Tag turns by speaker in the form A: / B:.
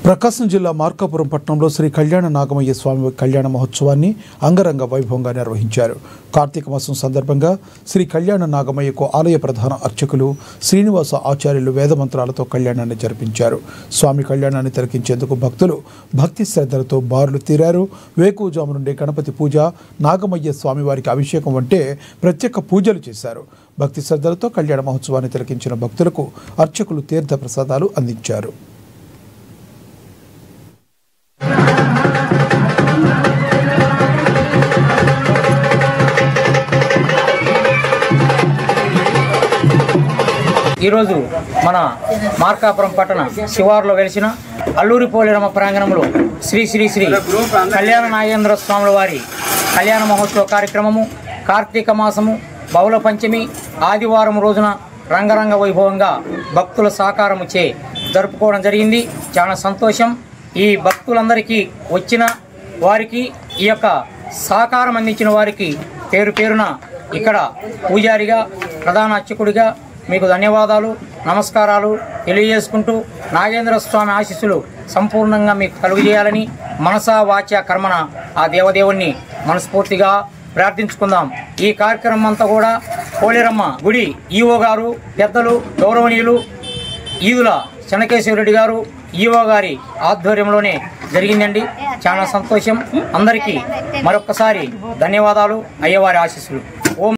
A: ప్రకాశం జిల్లా మార్కాపురం పట్టణంలో శ్రీ కళ్యాణ నాగమయ్య స్వామి కళ్యాణ మహోత్సవాన్ని అంగరంగ వైభవంగా నిర్వహించారు. కార్తీక మాసం సందర్భంగా శ్రీ కళ్యాణ నాగమయ్యకు ఆలయ ప్రధాన అర్చకులు శ్రీనివాస ఆచార్యులు వేదమంత్రాలతో కళ్యాణాన్ని జరిపించారు. స్వామి కళ్యాణాన్ని తిలకించేందుకు భక్తులు భక్తి శ్రద్ధలతో బారులు తీరారు. వేకువజాము నుండి గణపతి పూజ, నాగమయ్య స్వామివారికి అభిషేకం వంటి ప్రత్యేక పూజలు చేశారు. భక్తి శ్రద్ధలతో కళ్యాణ మహోత్సవాన్ని తిలకించిన భక్తులకు అర్చకులు తీర్థ ప్రసాదాలు అందించారు.
B: ఈరోజు మన మార్కాపురం పట్టణ శివారులో వెలిసిన అల్లూరి పోలేరమ్మ ప్రాంగణంలో శ్రీ శ్రీ శ్రీ కళ్యాణ నాగేంద్ర స్వాముల వారి కళ్యాణ మహోత్సవ కార్యక్రమము కార్తీక మాసము బహుళ పంచమి ఆదివారం రోజున రంగరంగ వైభవంగా భక్తుల సహకారముచే జరుపుకోవడం జరిగింది. చాలా సంతోషం. ఈ భక్తులందరికీ వచ్చిన వారికి ఈ యొక్క సహకారం అందించిన వారికి పేరు పేరున ఇక్కడ పూజారిగా ప్రధాన అర్చకుడిగా మీకు ధన్యవాదాలు, నమస్కారాలు తెలియజేసుకుంటూ నాగేంద్ర స్వామి ఆశీస్సులు సంపూర్ణంగా మీకు కలుగజేయాలని మనసా వాచ కర్మన ఆ దేవదేవుణ్ణి మనస్ఫూర్తిగా ప్రార్థించుకుందాం. ఈ కార్యక్రమం అంతా కూడా పోలేరమ్మ గుడి ఈవో గారు, పెద్దలు గౌరవనీయులు ఈదుల చెన్నకేశ్వరరెడ్డి గారు ఈవో గారి ఆధ్వర్యంలోనే జరిగిందండి. చాలా సంతోషం. అందరికీ మరొక్కసారి ధన్యవాదాలు. అయ్యవారి ఆశీస్సులు.